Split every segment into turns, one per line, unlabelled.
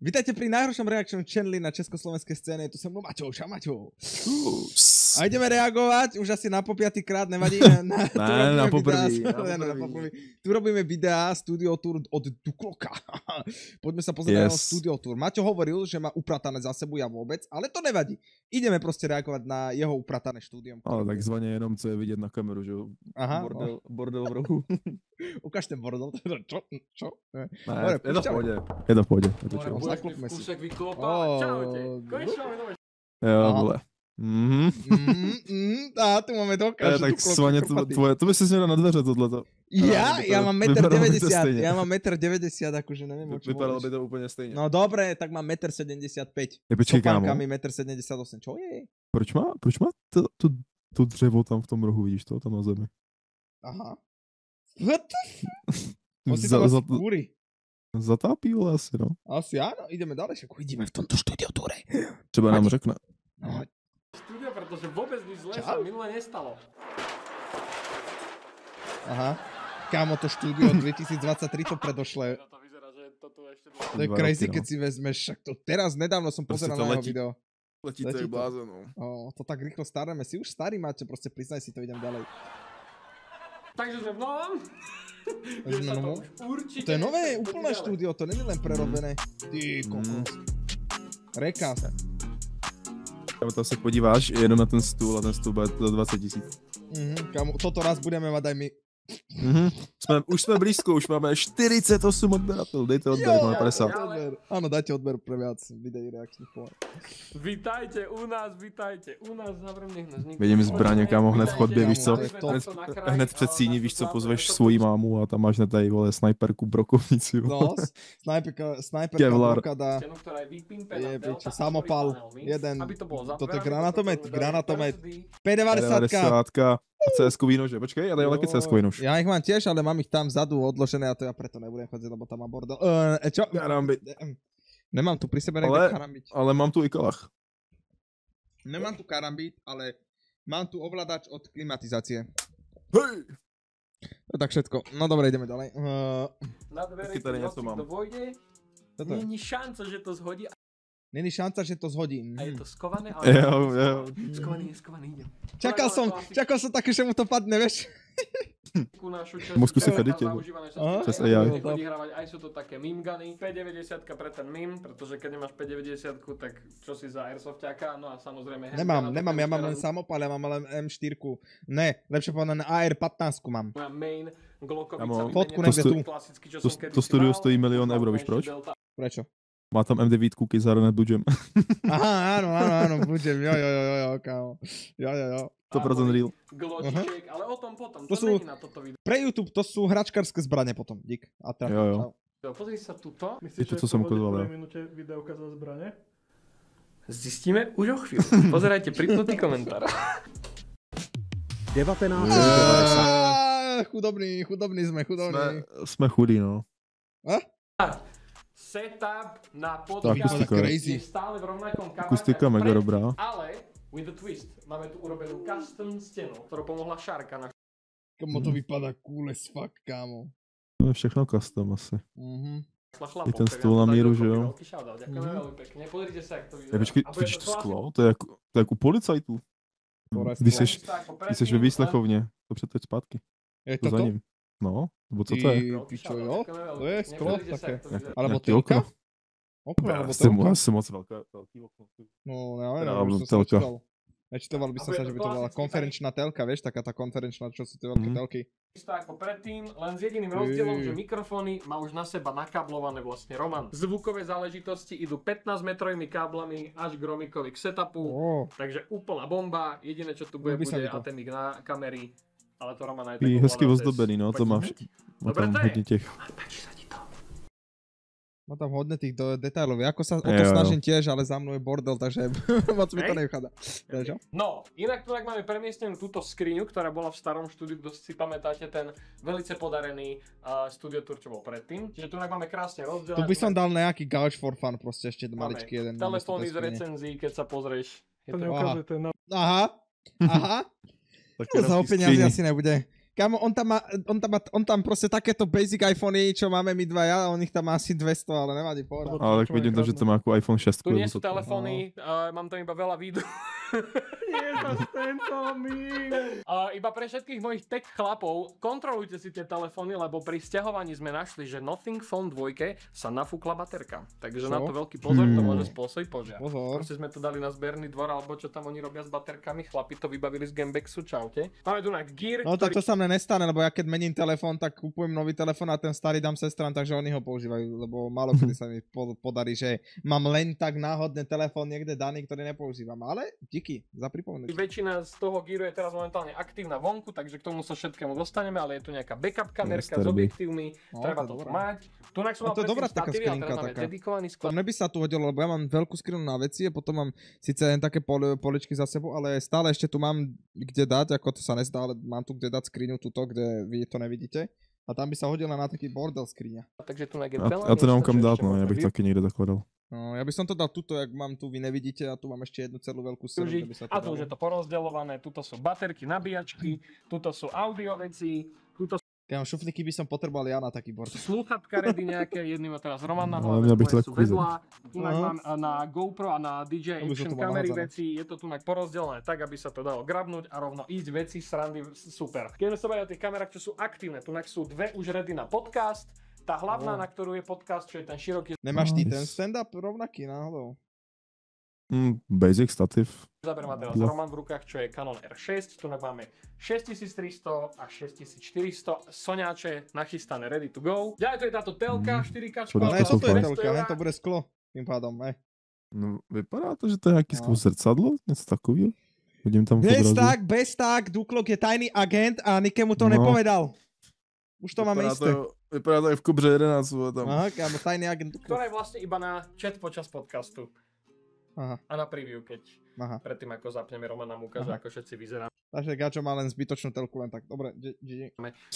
Vítajte pri najhoršom reakčnom channeli na československej scéne, je tu so mnou Maťo, čau Maťo. A ideme reagovať, už asi na popiatý krát, nevadí?
Na poprvý.
Tu robíme videá, studio tour od Dukloka. Poďme sa pozrieť na jeho studio tour. Maťo hovoril, že má upratané za sebou, ja vôbec, ale to nevadí. Ideme proste reagovať na jeho upratané štúdium.
Ale takzvaně jenom, co je vidět na kameru, že jo?
Aha.
Bordel v rohu.
Ukáž ten bordel. Čo?
Ne, je to v pohodě. Je to v pohodě.
Zaklopme si.
Kúsek vyklopá, čaute. Konečne máme nové.
Jo, vole.
A tu máme dokáž.
Tak svaně tvoje, to by si měl na dveře tohleto.
Ja mám 1,90 m, ja mám 1,90 m, akože neviem, o čom
vypadalo by to úplne stejne.
No dobre, tak mám 1,75 m.
Počkej, kámo.
Topánkami 1,78 m. Čo je?
Proč má to dřevo tam v tom rohu, vidíš to, tam na zemi?
Aha. What the f... si tam asi kúri.
Zatápí ho asi, no.
Asi áno, ideme ďalej, však uvidíme v tomto štúdiotúre.
Třeba nám řekne.
No.
Štúdio, pretože vôbec nič zlé sa minule nestalo.
Aha. Kámo, to štúdio 2023 to predošle.
To vyzerá, že toto ešte...
To je crazy, keď si vezmeš, však to teraz nedávno som pozeral na jeho video.
Letí to je blázen, no.
To tak rýchlo staráme. Si už starý, Máte, proste priznaj si to, idem ďalej.
Takže sme v novom.
To je nové, úplné štúdio, to není len prerobené. Ty kokos. Rekaz.
Tam se podíváš jenom na ten stůl a ten stůl bude za 20 000.
Kámo, toto raz budeme mať aj my.
Už jsme blízko, už máme 48 odberateľov, dejte odber, máme 50.
Áno, dajte odber pre viac videí reakčných pohľad.
Vítajte u nás, zavrem, nech nás nikto...
Vidím zbraně, kámo, hned v chodbě, víš co, hned před síní, víš co, pozveš svoji mámu a tam máš hned tady, vole, snajperku, brokovnici,
no, snajperka, brokada, je pičo, samopal, jeden, toto je granatomet, P90. A CS-kový nože, počkej, ale je taky CS-kový nož. Ja ich mám tiež, ale mám ich tam vzadu odložené a to ja preto nebudem chodiť, lebo tam mám bordel. Čo?
Karambit.
Nemám tu pri sebe niekde karambit.
Ale mám tu i kalach.
Nemám tu karambit, ale mám tu ovládač od klimatizácie.
Hej!
To tak všetko. No dobre, ideme ďalej.
Na dvere, keď to vojde, není šanca, že to zhodí.
Není šanca, že to zhodí.
A je to skované, ale...
Jo.
Skovaný, idem.
Čakal som také, že mu to padne, vieš.
Mozku si fedite. Čas AI.
Chodí hravať, aj sú to také meme guny. P90 pre ten meme, pretože keď nemáš P90, tak čo si za airsoftťaka, no a samozrejme...
Nemám, ja mám len samopal, ja mám len M4. Ne, lepšie povedané AR-15 mám.
Moja main Glockovica.
Fotku niekde tu.
To studio stojí 1 000 000 eur, víš proč?
Prečo?
Má tam M9 Kizar, hned budžem.
Aha, áno, budžem, jo, kámo. Jo.
100% real.
Gločiček, ale o tom potom,
to není na toto video. Pre YouTube to sú hračkárske zbrane potom, dík.
Jo.
Pozri sa tuto.
Myslíš, že to som ukazoval, ja.
minúte videa ukázal zbrane?
Zistíme už o chvíľu. Pozerajte pripnutý komentár.
1990.
Chudobní sme.
Sme chudí, no.
Setup na podcast je stále v rovnakom kabáte,
akustika mega dobrá.
Ale with a twist. Máme tu urobenú custom stenu, ktorú pomohla Šárka na...
Kamo to vypadá cool as fuck, kámo.
To je všechno custom asi. I ten stůl na míru, že jo?
Ďakujeme veľmi pekne. Pozrite sa, jak to vyzerá.
Počkej, vidíš to sklo? To je jak u policajtů. Když seš ve výslechovně, to přetoč zpátky.
Je to
za ním. No, nebo co to je?
Pičo, jo? To je sklo také. Alebo
nějaký okno?
Okno, alebo
telka? Asi moc velký okno.
No, ja neviem, už som sa nečítal. Nečítoval by som sa, že by to bola konferenčná telka, vieš, taká tá konferenčná, čo sú tie veľké telky.
Isto ako predtým, len s jediným rozdielom, že mikrofóny má už na seba nakablované vlastne Roman. Zvukové záležitosti idú 15 metrovými káblami až k Romikovi k setupu, takže úplná bomba. Jediné, čo tu bude atemik na kamery. Ale to Roman aj tak
hezky ozdobený, no, to má tam hodně těch.
Má tam hodne tých detailov. Ako sa o to snažím tiež, ale za mnou je bordel, takže moc mi to nechádza.
No, inak tu máme premiestnenú túto skriňu, ktorá bola v starom štúdiu, kto si pamätáte ten velice podarený studio tour, čo bol predtým. Čiže tu máme krásne rozdelené.
Tu by som dal nejaký gauge for fun, proste ešte maličký jeden.
Telefóny z recenzií, keď sa pozrieš.
To neukazuje, to je na...
Aha. To za o peniazy asi nebude. Kámo, on tam proste takéto basic iPhony, čo máme my dvaja, on ich tam má asi 200, ale nevadí, pohoda.
Ale tak vidím to, že to má ako iPhone 6.
Tu nie sú telefóny, mám tam iba veľa videu. Ježiš, tento mím. Iba pre všetkých mojich tech chlapov, kontrolujte si tie telefóny, lebo pri sťahovaní sme našli, že Nothing Phone 2 sa nafúkla baterka. Takže na to veľký pozor, to môže spôsobiť požiar. Proste sme to dali na zberný dvor, alebo čo tam oni robia s baterkami, chlapi to vybavili z Gamebexu, čaute. Máme tu na Gear,
no tak to sa mne nestane, lebo ja keď mením telefón, tak kúpujem nový telefón a ten starý dám sestran, takže oni ho používajú, lebo málo kedy sa mi podarí, že mám len tak náhodne telefón niekde daný, ktorý nepoužívam. Ale díky za pripomenutie.
Väčšina z toho Gearu je teraz momentálne aktívna vonku, takže k tomu sa všetkému dostaneme, ale je tu nejaká backup kamerka s objektívmi, treba to mať. Tunak som mal predtým statívy, ale teraz máme dedikovaný sklad.
Mne by sa tu hodilo, lebo ja mám veľkú skrinu na veci a potom mám síce len také poličky za sebou, ale stále ešte tu mám kde dať, ako to sa nezdá, ale mám tu kde dať skriňu tuto, kde vy to nevidíte. A tam by sa hodila na taký bordel skriňa.
Takže tu je veľa.
A to nemám kam dať, no, ja bych taky niekde zakladal.
No, ja by som to dal tuto, jak mám tu, vy nevidíte, a tu mám ešte jednu celú veľkú stranu, by sa to
a tu už je to porozdeľované, tuto sú baterky, nabíjačky, tuto sú audio veci, tuto sú
šuflíky by som potreboval ja na taký bord.
Slúchatka ready nejaké, jedným teraz Roman na
hlave,
sú vedľa, tunak mám na GoPro a na DJI Action kamery veci, je to tunak porozdelené tak, aby sa to dalo grabnúť a rovno ísť veci, srandy, super. Keď sa bavíme o tých kamerách, čo sú aktívne, tunak sú dve už ready na podcast, tá hlavná, na ktorú je podcast, čo je ten široký...
Nemáš ty ten stand-up rovnaký náhodou?
Basic stativ.
Záber má teraz Roman v rukách, čo je Canon R6, tu máme 6300 a 6400 soňáče nachystané, ready to go. Ďalej to je táto telka, 4K.
Ne, toto je telka, to bude sklo, tým pádom,
No, vypadá to, že to je nejaký zrcadlo, něco takového. Vidím tam
bez tak, Duklok je tajný agent a nikému to nepovedal. Už to máme isté.
Vypadá to aj v Kobře 11. Tam.
Aha, kámo, tajný agent Duklok.
Ktorá je vlastne iba na chat počas podcastu.
Aha.
A na preview, keď predtým ako zapneme, Roman nám ukáže, ako všetci vyzeráme.
Takže Gačo má len zbytočnú telku, len tak. Dobre,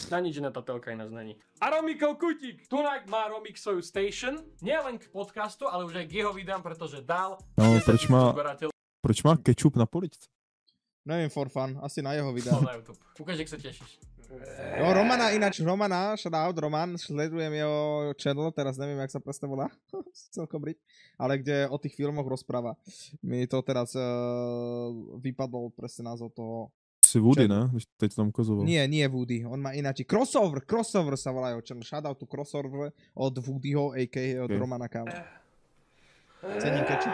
Na nič iné tá telka ináč není. A Romikov kutík! Tunak má Romik svoju station, nie len k podcastu, ale už aj k jeho videám, pretože dal...
No, proč má kečup na poličce?
Neviem, for fun, asi na jeho videá.
Na YouTube. Ukáž, jak sa tešíš.
Jo, Romana, shoutout, Roman, sledujem jeho channel, teraz neviem, jak sa presne volá, celkom briť, ale kde o tých filmoch rozpráva. Mi to teraz vypadol presne názov toho.
Si Woody, ne? Teď to tam ukazoval.
Nie Woody, on má ináč. Crossover sa volajú channel, shoutout to Crossover od Woodyho, a.k.a. od Romana kámo. Cením kečup.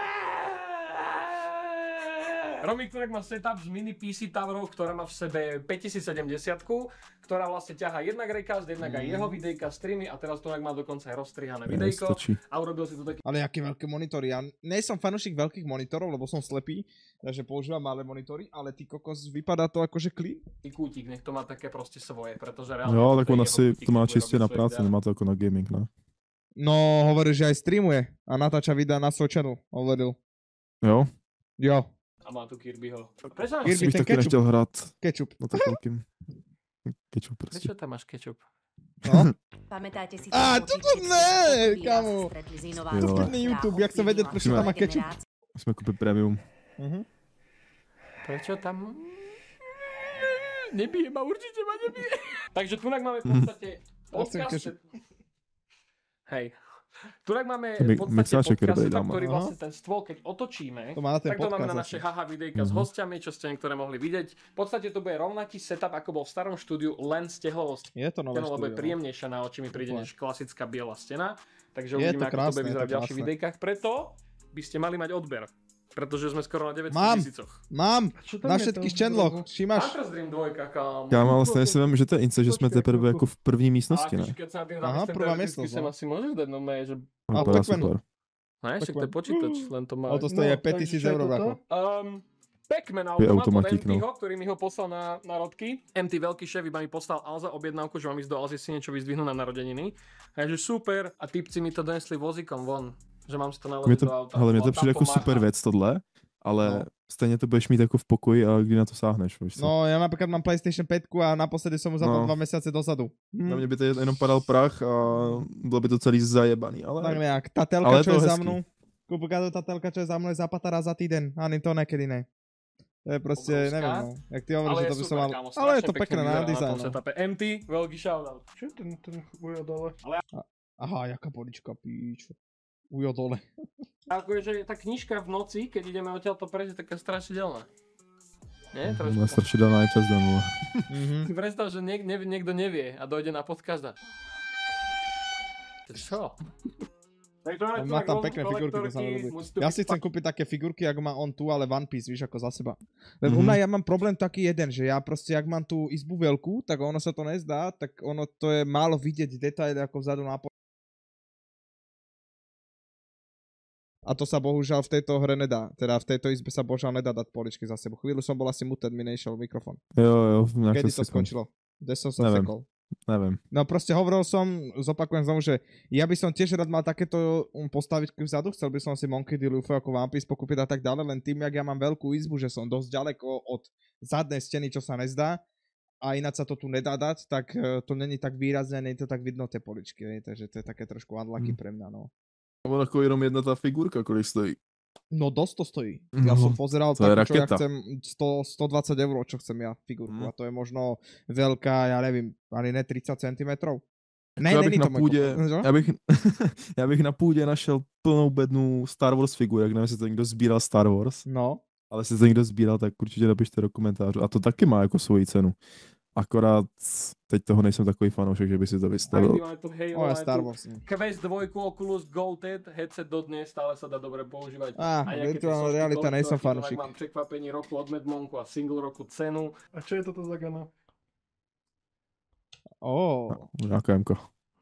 Romik Turek má setup z mini PC Towerov, ktorá má v sebe 5070, ktorá vlastne ťahá jednak Recast, jednak aj jeho videjka, streamy a teraz Turek má dokonca aj rozstrihané videjko a urobil si to taký...
Ale aké veľké monitory, ja nie som fanúšik veľkých monitorov, lebo som slepý, takže používam malé monitory, ale ty kokos, vypadá to akože clean.
Kútik, nech to má také proste svoje, pretože reálne...
Jo, tak on asi to má čiste na práci, nemá to ako na gaming, ne?
No, hovorí, že aj streamuje a natáča videa na svoj channel, hovoril.
Jo?
Jo.
A má tu Kirbyho.
Prečo bych taky nechtěl hrát
kečup.
na takovým kečup prostě.
Prečo tam máš kečup?
No?
Pamätáte si...
toto ne, kamo. Stupidný YouTube, jak sa vedieť, prečo tam má kečup.
Musíme kúpiť premium.
Prečo tam... Nebije ma, určite ma nebije. Takže tunak máme v podstate podcast... Hej. Tunak máme v podstate podcast, ktorý vlastne ten stôl, keď otočíme, tak to máme na naše haha videjka s hostiami, čo ste niektoré mohli vidieť. V podstate to bude rovnaký setup, ako bol v starom štúdiu, len s tehlovosť.
Je to nové
štúdio. Lebo je príjemnejšia na oči, mi príde než klasická biela stena. Takže uvidíme, ako to bude vyzerať v ďalších videjkách. Preto by ste mali mať odber. Pretože sme skoro na 900 000.
Mám, na všetkých channelách, všimáš.
Ultra Stream 2, kámo.
Já mám vlastně si vím, že to je ince, že jsme teprve jako v první místnosti, ne?
Aha, prvá miestnosť. Sem asi môžeš dať, no že...
A Pac-Man.
No ešte to je počítač, len to má...
O to stojí 5000 eur ako.
Pac-Man automat od MTho, ktorý mi ho poslal na rodky. MT veľký šéf iba mi poslal Alza objednávku, že mám ísť do Alzy si niečo vyzdvihnúť na narodeniny. Takže super, a typci mi to donesli vozíkom von. Že mám si to naložiť do auta.
Ale mně to přijde jako super věc tohle, ale stejně to budeš mít jako v pokoji a kdy na to sáhneš.
No ja napríklad mám PlayStation 5 a naposledy som mu zapal 2 mesiace dozadu.
Na mě by to jenom padal prach a bylo by to celý zajebaný, ale...
Tak nejak, tá telka, čo je za mnou, tá telka, čo je za mnou, je zapatá raz za týden, ani to nekedy ne. To je proste,
obrovská.
neviem, no. Jak ty hovoríš,
Ale
že
je
to by som
super,
mal...
kámo,
Ale je
strašne
to pekné
pekne
na
vyzerá
dizajn,
tom
no.
setupe. MT, veľký shoutout.
Čo je ten Ujo dole?
Aha, jaká polička, píčo. Ujo dole.
Akože tá knižka v noci, keď ideme odtiaľto preč, je taká strašidelná. Nie?
Má strašidelná aj čas do nula.
Si predstav, že niekto nevie a dojde na podcast a... Čo?
On má tam pekné figurky, to sa mi ľúbi. Ja si chcem kúpiť také figurky, ako má on tu, ale One Piece, víš, ako za seba. Len u mňa ja mám problém taký jeden, že ja proste, jak mám tú izbu veľkú, tak ono sa to nezdá, tak ono to je málo vidieť detaily ako vzadu na A to sa bohužiaľ v tejto hre nedá. Teda v tejto izbe sa bohužiaľ nedá dať poličky za sebou. Chvíľu som bol asi muted, mi nešiel mikrofón.
Jo,
kedy to skončilo? Kde som sa sekol?
Neviem.
No proste hovoril som, zopakujem znovu, že ja by som tiež rád mal takéto postavičky vzadu, chcel by som si Monkey D. Luffy ako One Piece pokúpiť a tak ďalej, len tým, jak ja mám veľkú izbu, že som dosť ďaleko od zadnej steny, čo sa nezdá, a ináč sa to tu nedá dať, tak to není tak výrazné, není to tak vidno tie poličky, takže to je také trošku unlucky pre mňa, no.
Ono ako jenom jedna tá figurka, kolik stojí.
No dosť to stojí. Ja som pozeral
to
takú, čo ja chcem 120 €, čo chcem ja figurku. A to je možno veľká, ja neviem, ani ne 30 cm. Ne,
já bych na půdě, já bych na půdě našel plnou bednu Star Wars figurek, nevím, jestli to někdo sbíral Star Wars.
No.
Ale jestli to někdo sbíral, tak určitě napište do komentářů. A to taky má jako svoji cenu. Akorát teď toho nejsem takový fanoušek, že by si to vystavil.
Moja Star Wars.
Quest 2 Oculus Go TED headset dodnes stále sa dá dobre používať.
Virtuálna realita, nejsem fanúšik.
Mám překvapení roku od Medmonku a single roku cenu.
A čo je toto za gana?
Nejaká MK.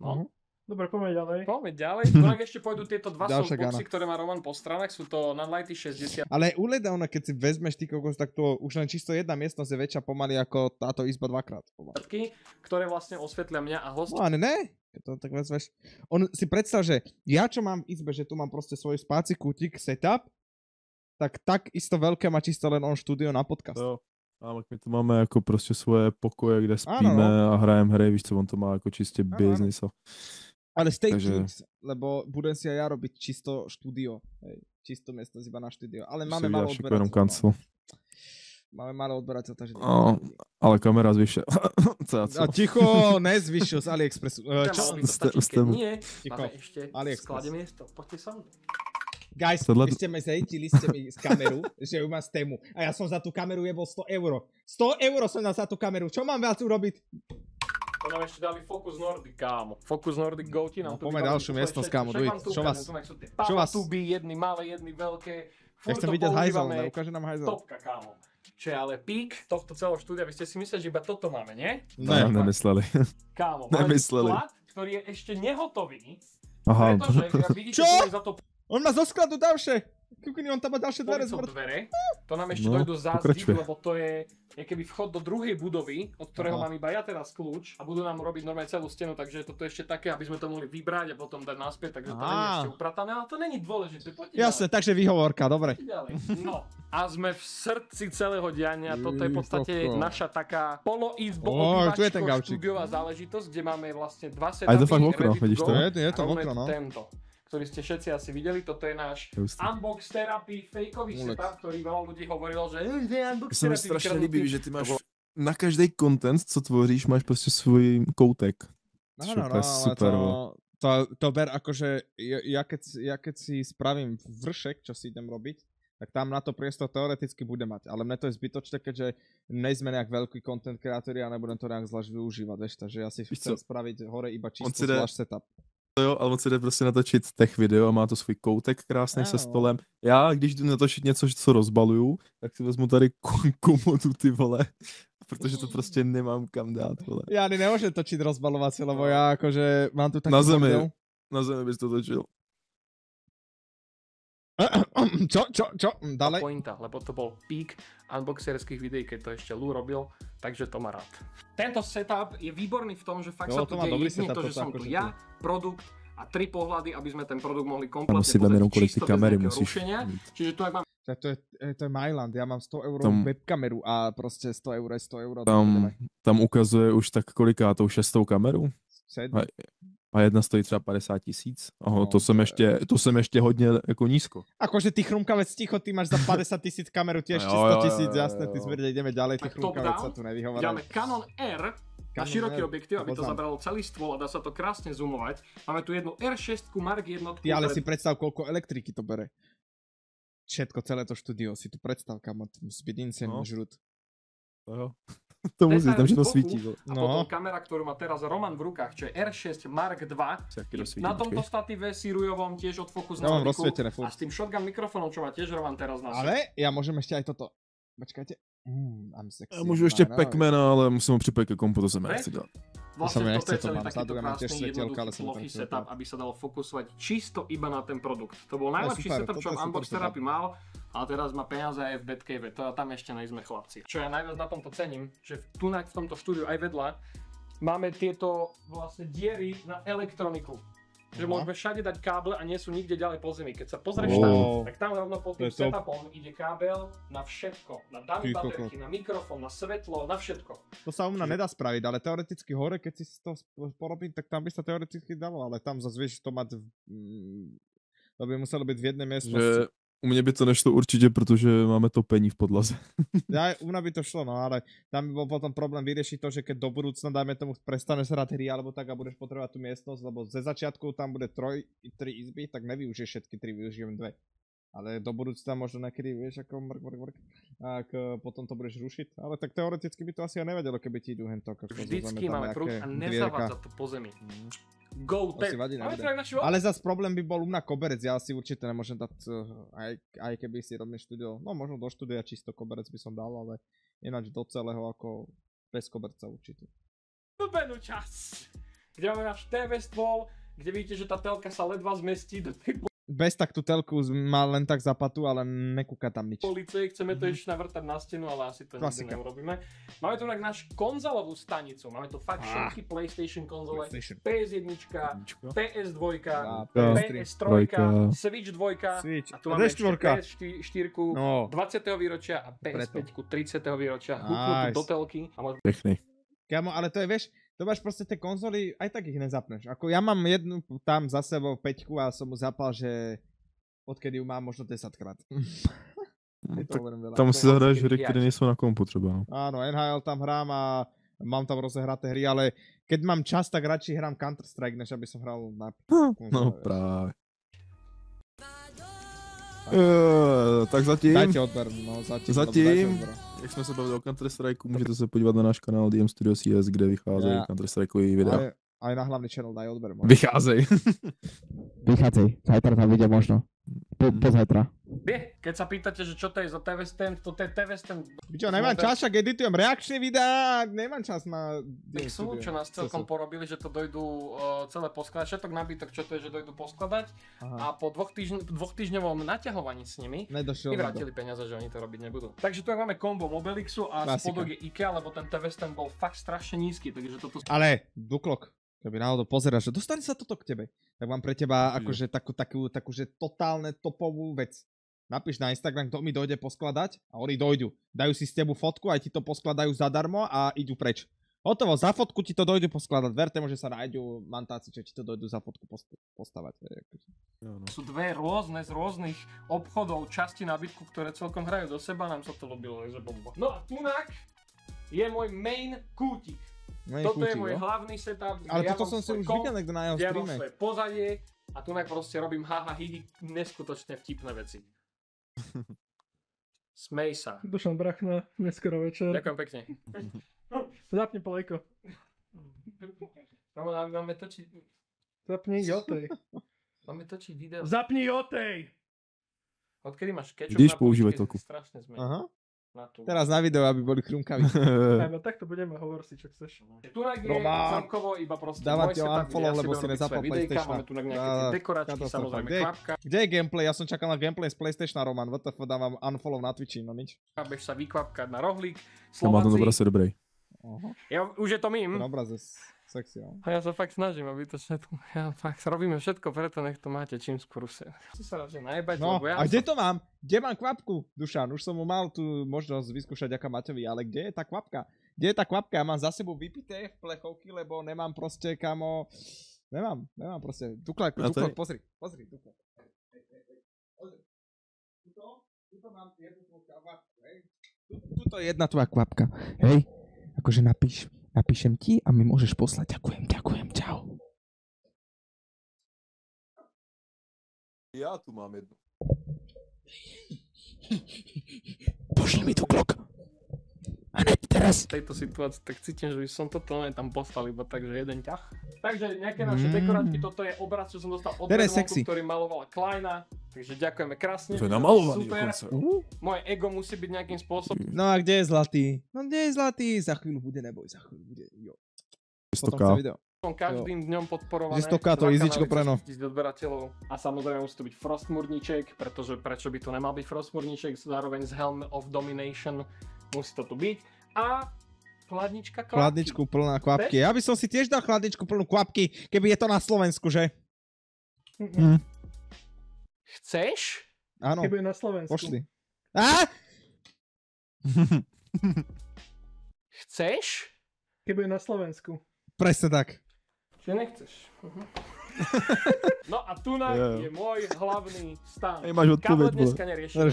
No.
Dobre, poďme ďalej.
Poďme ďalej. Ak ešte pôjdu tieto dva softboxy, ktoré má Roman po stranách, sú to Nunlighty 60.
Ale u Ledowna, keď si vezmeš ty kokos, tak to už len čisto jedna miestnosť je väčšia pomaly ako táto izba dvakrát.
Ktoré vlastne osvetlia mňa a host.
No ale ne, keď to tak vezmeš. On si predstav, že ja čo mám v izbe, že tu mám proste svoj spáci kútik, setup, tak isto veľké má čisto len on štúdio na podcast.
Jo. Ale my tu máme jako prostě svoje pokoje, kde spíme a hrajeme hry, víš co, on to má jako čistě business.
Ale stay tuned, lebo budem si aj ja robiť čisto štúdio. Čisto miesto iba na štúdio. Ale máme malo odberateľ. Máme malo odberateľ, takže...
Ale kamera zvyšuje.
A ticho, nezvyšil z AliExpressu.
Čo? Nie, máme ešte sklade miesto. Poďte sa mnou.
Guys, vy ste mi zajítili z kameru, že ju mám z tému. A ja som za tú kameru jebol 100 €. 100 € som dal za tú kameru. Čo mám viac urobiť?
To nám ešte dali Focus Nordic, kámo. Focus Nordic Go ti nám tu
poďme ďalšiu miestnosť, kámo. Čo vás?
Čo vás? Tuby, jedny malé, jedny veľké.
Ja chcem vidieť hajzel, neukáže nám hajzel.
Topka, kámo. Čo je ale pík tohto celého štúdia. Vy ste si mysleli, že iba toto máme, nie?
Ne, nemysleli.
Kámo, máme sklad, ktorý je ešte nehotový.
Aha.
Pretože, ja vidíte, za to...
On má zo skladu ďalšie. Kukini, on tam má ďalšie dvere
zmrtvé. To nám ešte dojdú zázdiť, lebo to je keby vchod do druhej budovy, od ktorého mám iba ja teraz kľúč a budú nám robiť normálne celú stenu, takže toto je ešte také, aby sme to mohli vybrať a potom dať naspäť, takže to nie je ešte upratané, ale to není dôležité.
Jasne, takže výhovorka, dobre.
No, a sme v srdci celého diania, toto je v podstate naša taká poloizbo obývačko štúdiová záležitosť, kde máme vlastne dva setupy.
Aj to fakt okno, vidíš to?
Je to okno, no.
Ktorý ste všetci asi videli, toto je náš Unbox Therapy fejkový setup, ktorý veľa ľudí hovorilo, že Unbox Therapy.
To se mi strašně líbí, že ty máš na každý content, co tvoříš, máš prostě svůj koutek.
No, super. To ber akože, ja keď si spravím vršek, čo si idem robiť, tak tam na to priestor teoreticky bude mať, ale mne to je zbytočné, keďže nejsme nejak veľký content kreatóri a nebudem to nejak zvlášť využívať, vieš, takže ja si chcem spraviť hore iba čisto zvlášť setup.
Jo, ale on si jde prostě natočit tech video a má to svůj koutek krásný se stolem. Já, když jdu natočit něco, co rozbaluju, tak si vezmu tady komodu, ty vole, protože to prostě nemám kam dát, vole.
Já ani nemůžem točit rozbalovací, lebo já jakože mám tu taký
Na zemi bys to točil.
Čo? Dalej?
Pointa, lebo to bol pík unboxerských videí, keď to ešte Lou robil, takže to má rád. Tento setup je výborný v tom, že fakt sa tu deje jedine to, že som tu ja, produkt a 3 pohľady, aby sme ten produkt mohli kompletne pozrieť čisto bez nejakého rušenia. Čiže tu ak mám...
To je Myland, ja mám 100 € webkameru a proste 100 € je 100 €.
Tam ukazuje už tak kolikátou 6. kameru?
7.
A jedna stojí třeba 50 000. To jsem ještě hodně jako nízko.
Akože ty chrumkavec ticho, ty máš za 50 000 kameru tiež 100 000, jasné, ty smrde, ideme ďalej, ty chrumkavec sa tu nevyhovárajú.
Dáme Canon R na široký objektív, aby to zabralo celý stôl a dá sa to krásne zoomovať. Máme tu jednu R6 Mark jednotku.
Ty ale si predstav, koľko elektriky to bere. Všetko, celé to štúdio si tu predstav, kamo, to musí byť insane žrut.
To musí, tam všetko svítí.
A potom kamera, ktorú má teraz Roman v rukách, čo je R6 Mark II. Na tomto statíve Sirujovom tiež odfokus na optiku. A s tým shotgun mikrofónom, čo má tiež Roman teraz na
Ale ja môžem ešte aj toto. Počkajte. I'm sexy.
Ja môžu ešte Pac-Mana, ale musím ho pripojit ke kompu, to sa mi nechci dať.
Vlastne toto je celý takýto krásny, jednoduchý, plochý setup, aby sa dalo fokusovať čisto iba na ten produkt. To bol najlepší setup, čo v Unbox Therapy mal, ale teraz má peniaze aj v Batcave, to tam ešte nejsme chlapci. Čo ja najviac na tomto cením, že tunak v tomto štúdiu aj vedľa máme tieto vlastne diery na elektroniku. Že môžeme všade dať káble a nie sú nikde ďalej po zemi. Keď sa pozrieš tam, tak tam rovno pod tým setupom ide kábel na všetko. Na dummy baterky, na mikrofón, na svetlo, na všetko.
To sa u mňa nedá spraviť, ale teoreticky hore, keď si to porobím, tak tam by sa teoreticky dalo, ale tam zase vieš to mať to by muselo byť v jednej miestnosti.
U mne by to nešlo určite, protože máme topení v podlaze.
Ja, u mňa by to šlo, no ale tam by bol potom problém vyriešiť to, že keď do budúcna, dajme tomu, prestaneš hrať hry alebo tak a budeš potrebovať tú miestnosť, lebo ze začiatku tam bude 3 izby, tak nevyužiješ všetky 3, využijem 2. Ale do budúcna možno niekedy, vieš, ako mrk, tak potom to budeš rušiť. Ale tak teoreticky by to asi aj nevedelo, keby ti idú hento.
Vždycky máme prúd a nezavádza to po zemi. Go tech.
Ale zas problém by bol u mňa koberec, ja si určite nemôžem dať, aj keby si robil štúdio, no možno do štúdia čisto koberec by som dal, ale ináč do celého ako bez koberca určite.
Blbenú časť, kde máme náš TV stôl, kde vidíte, že tá telka sa ledva zmestí do tej
bez tak tú telku má len tak zapatu, ale nekúka tam nič.
Policie, chceme to ešte navrtať na stenu, ale asi to nikdy neurobíme. Máme tu náš konzolovú stanicu, máme tu fakt všetky PlayStation konzole, PS1, PS2, PS3, Switch 2, a tu máme ešte PS4 20. výročia a PS5 30. výročia, húknutú do telky.
Pekný.
Kámo, ale to je, vieš, to máš proste tie konzoly, aj tak ich nezapneš. Ako ja mám jednu tam za sebou 5 a som mu zapal, že odkedy ju mám možno 10 krát.
Tam si zahraješ hry, ktoré nie sú na kompu třeba.
Áno, NHL tam hrám a mám tam rozehraté hry, ale keď mám čas, tak radšej hrám Counter-Strike, než aby som hral na konzole.
No práve. Tak zatím.
Dajte odber, no zatím.
Jak jsme se bavili o Counter-Strike, můžete se podívat na náš kanál DM Studio CS, kde vycházejí Counter-Strikeový videa. Aj na hlavný channel daj odber. Vycházej.
Zajtra tam vyjde možno. Pozajtra.
Keď sa pýtate, že čo to je za TV stand, to je TV stand.
Čo, nemám čas, však editujem reakčné videá, nemám čas na...
Tak sú, čo nás celkom porobili, že to dojdú celé poskladať, všetok nabytok, čo to je, že dojdú poskladať. A po dvochtýždňovom naťahovaní s nimi vrátili peniaze, že oni to robiť nebudú. Takže tu máme kombo Mobilixu a spodok je IKEA, lebo ten TV stand bol fakt strašne nízky, takže toto...
Ale, Duklok. Keby náhodou pozeráš, že dostane sa toto k tebe, tak mám pre teba akože takú že totálne topovú vec. Napíš na Instagram, kto mi dojde poskladať a oni dojdu. Dajú si s tebu fotku, aj ti to poskladajú zadarmo a idú preč. Hotovo, za fotku ti to dojdu poskladať. Verte mu, že sa nájdú mantáci, čo ti to dojdu za fotku postavať.
Sú dve rôzne z rôznych obchodov časti nábytku, ktoré celkom hrajú do seba, nám sa to ľúbilo, že bomba. No a tunak je môj main kútik. Toto je môj hlavný setup,
ale toto som si už videl niekto na jeho streame.
Ja mám svoje pozadie a tu proste robím haha hihi neskutočne vtipné veci. Smej sa.
Dušan Brachna, neskoro večer.
Ďakujem pekne.
Zapni polejko.
Máme točiť...
Zapni Jotej.
Máme točiť video.
Zapni Jotej!
Odkedy máš kečup
na používať
strašne zmení.
Aha. Teraz na video, aby boli chrumkaví.
No tak to budeme, hovor si, čo chceš.
Tunak je celkovo iba proste môj setup, kde ja si budem robiť svoje videjka, máme tu nejaké tie dekoračky, samozrejme kvapka.
Kde je gameplay? Ja som čakal na gameplay z PlayStationa, Roman. WTF, dávam unfollow na Twitchi, no nič.
Bež sa vykvapkať na rohlík,
Slováci. Má ten obraz dobrej.
Ja, už je to mím.
Ten obraz je sexy, no.
A ja sa fakt snažím, aby to všetko, ja fakt robíme všetko, preto nech to máte čím skôr sa. Chcem sa radšej najebať, lebo ja...
A kde to mám? Kde mám kvapku, Dušan? Už som mu mal tu možnosť vyskúšať aká Maťovi, ale kde je tá kvapka? Kde je tá kvapka? Ja mám za sebou vypité v plechovky, lebo nemám proste kamo Nemám proste. Duklok, pozri, Duklok. Tuto mám jednu tvoju kvapku, hej. Tuto je jedna tvoja kvapka, hej. Akože napíšem ti a mi môžeš poslať. Ďakujem, čau.
Ja tu mám jednu.
Pošli mi Duklok. Hneď teraz.
V tejto situácii tak cítim, že by som toto len tam poslal iba takže jeden ťah. Takže nejaké naše dekoráčky, toto je obraz, čo som dostal od Redmontu, ktorý malovala Kleina. Takže ďakujeme krásne.
To je namalovaný
super.
dokonca.
Moje ego musí byť nejakým spôsobom.
No a kde je zlatý? Za chvíľu bude, neboj, jo. Potom chce video.
Som každým dňom podporované.
100K to easyčko preno.
Odberateľov. A samozrejme musí to byť Frostmurníček, pretože prečo by to nemal byť Frostmurníček, zároveň z Helm of Domination. Musí to tu byť. A chladnička kvapky.
Chladničku plná kvapky. Ja by som si tiež dal chladničku plnú kvapky, keby je to na Slovensku, že?
Chceš?
Áno.
Keby je na Slovensku.
Pošli. Á!
Chceš?
Keby je na Slovensku.
Presne tak.
Čiže nechceš. No a tu je môj hlavný stan.
Máš odpoveď,
Káble dneska neriešime,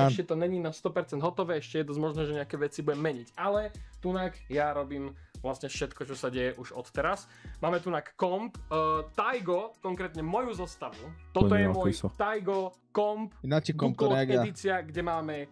ešte to není na 100% hotové, ešte je dosť možné, že nejaké veci budem meniť. Ale tunak ja robím vlastne všetko, čo sa deje už od teraz. Máme tunak komp, Taigo, konkrétne moju zostavu. Toto je môj Taigo komp, Duklok edícia, kde máme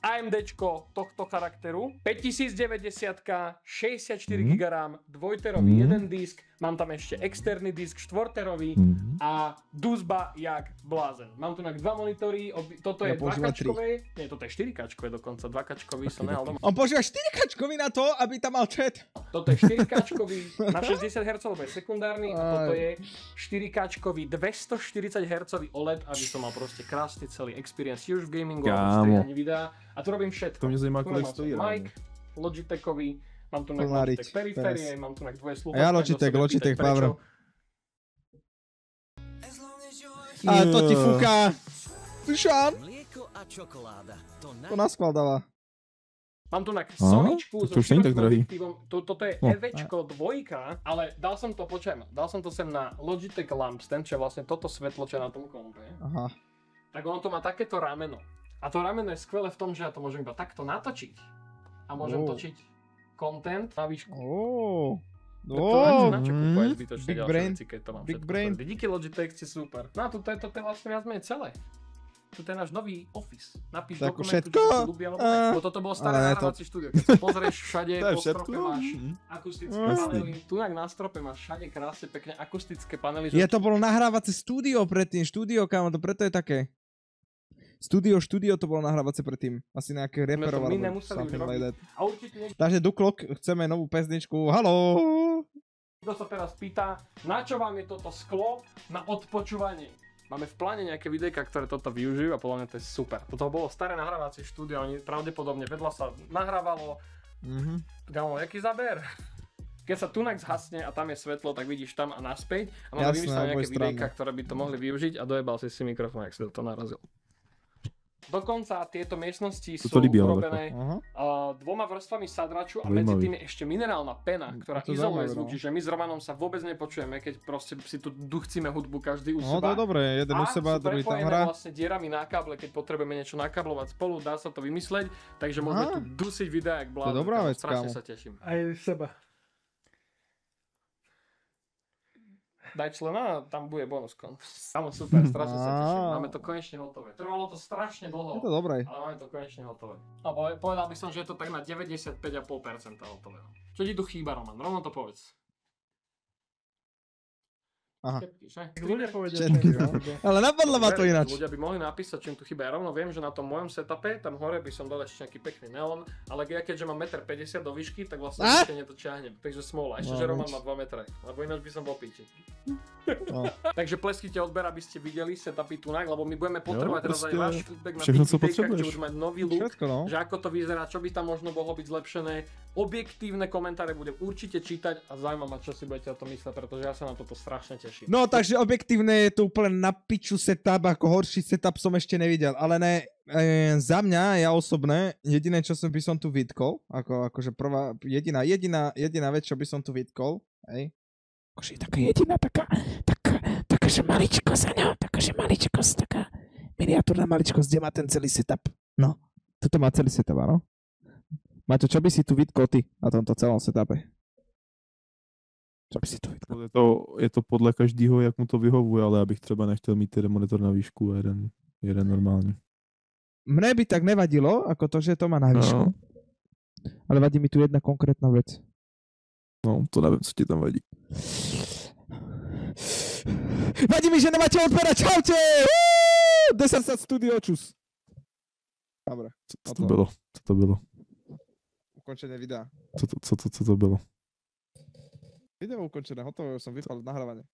AMDčko tohto charakteru, 5090, 64 GB RAM, 2-terový jeden disk, mám tam ešte externý disk 4-terový a dusba jak blázen. Mám tu dva monitory, toto je 2-kačkové, nie, toto je 4-kačkové dokonca, 2-kačkový som nehal doma.
On používa 4-kačkový na to, aby tam mal chat.
Toto je 4-kačkový na 60 Hz, lebo je sekundárny a toto je 4-kačkový 240 Hz OLED, aby som mal proste krásny celý experience už v gamingu, alebo ani videa. A tu robím všetko.
To mňa zaujíma, koľko stojí.
Mic, Logitechový, mám tu Logitech periférie, mám tu dvoje slúchatka.
Ja Logitech Power. A to ti fúka. Dušan. To naschvál dáva.
Mám tu Soničku so širokým objektívom, toto je EVčko 2, ale dal som to sem na Logitech Lampstand, čo je vlastne toto svetlo, čo je na tom kompe.
Aha.
Tak ono to má takéto rameno. A to rameno je skvelé v tom, že ja to môžem iba takto natočiť. A môžem točiť content na výšku. Na čo kúpať zbytočne ďalšie veci, keď to mám všetko. Díky Logitech, ste super. No a toto je vlastne viac menej celé. Toto je náš nový office. Napíš dokumentu, čo sa ľúbia, lebo toto bolo staré nahrávacie štúdio. Keď sa pozrieš všade, po strope máš akustické panely. Tu na strope máš všade krásne, pekne akustické panely.
Ja to bolo nahrávacie štúdio predtým, kámo, to preto je také. Štúdio to bolo nahrávacie predtým. Asi nejaké reperovalo.
My nemuseli už robiť. A určite
Takže Duklok, chceme novú pesničku. Haló!
Kto sa teraz pýta, na čo vám je toto sklo na odpočúvanie? Máme v pláne nejaké videjka, ktoré toto využijú a podľa mňa to je super. Toto bolo staré nahrávacie štúdio, oni pravdepodobne vedľa sa nahrávalo. Gámo, jaký záber? Keď sa tunak zhasne a tam je svetlo, tak vidíš tam a naspäť. A máme vymyslené nejaké videjka, ktoré by to mohli využiť a dojebal si mikrofón, ak si to narazil. Dokonca tieto miestnosti sú urobené dvoma vrstvami sadraču a medzi tým je ešte minerálna pena, ktorá izoluje zvuk, čiže my s Romanom sa vôbec nepočujeme, keď proste si tu duchcíme hudbu každý u seba.
No to je dobré, jeden u seba, druhý tam hrá.
A sú vlastne dierami na káble, keď potrebujeme niečo nakablovať spolu, dá sa to vymysleť, takže môžeme tu dusiť videa jak blázen.
To je dobrá vec,
strašne sa teším.
Aj seba.
Daj člena a tam bude bonus kon. Kámo, super, strašne sa teším. Máme to konečne hotové. Trvalo to strašne dlho,
je to dobré.
Ale máme to konečne hotové. No povedal by som, že je to tak na 95,5% hotové. Čo ti tu chýba, Roman? Rovno to povedz.
Aha.
Ľudia povedia,
ale napadlo ma to ináč.
Ľudia by mohli napísať, čím tu chýba. Ja rovno viem, že na tom mojom setupe, tam hore by som dal ešte nejaký pekný neon, ale ja keďže mám 1,50 m do výšky, tak vlastne ešte nedočiahnem. Takže smola, ešte že Roman má 2 metre, lebo ináč by som bol píči. Takže pleskite odber, aby ste videli setupy tunak, lebo my budeme potrebovať teraz aj váš feedback na tých videjkách, čo budú mať nový look, že ako to vyzerá, čo by tam možno mohlo byť zlepšené. Objektívne komentáre budem určite čítať a zaujíma ma, čo si budete o tom mysleť, pretože ja sa na toto strašne teším.
No takže objektívne je to úplne na piču setup, ako horší setup som ešte nevidel, ale ne, za mňa, ja osobné, jediné, čo by som tu vytkol, akože prvá, jediná vec, čo by som tu vytkol, hej, Akože taká jediná, takáže maličkosť, Aňo, takáže maličkosť, taká miniatúrna maličkosť, kde má ten celý setup. No, toto má celý setup, áno? Maťo, čo by si tu vytkol ty na tomto celom setupe? Čo by si tu vytkol?
Je to podle každého, jak mu to vyhovuje, ale abych třeba nechtěl mít jeden monitor na výšku a jeden normálně.
Mne by tak nevadilo, ako to, že to má na výšku. No. Ale vadí mi tu jedna konkrétna vec.
No, to nevím, co ti tam vadí.
Vadí mi, že nemáte odberať. Čaute! Desert Studio, čus. Dobre.
Co to bylo? Co to bylo?
Ukončenie videa.
Co to bylo?
Video ukončené, hotovo, som vypal nahrávanie.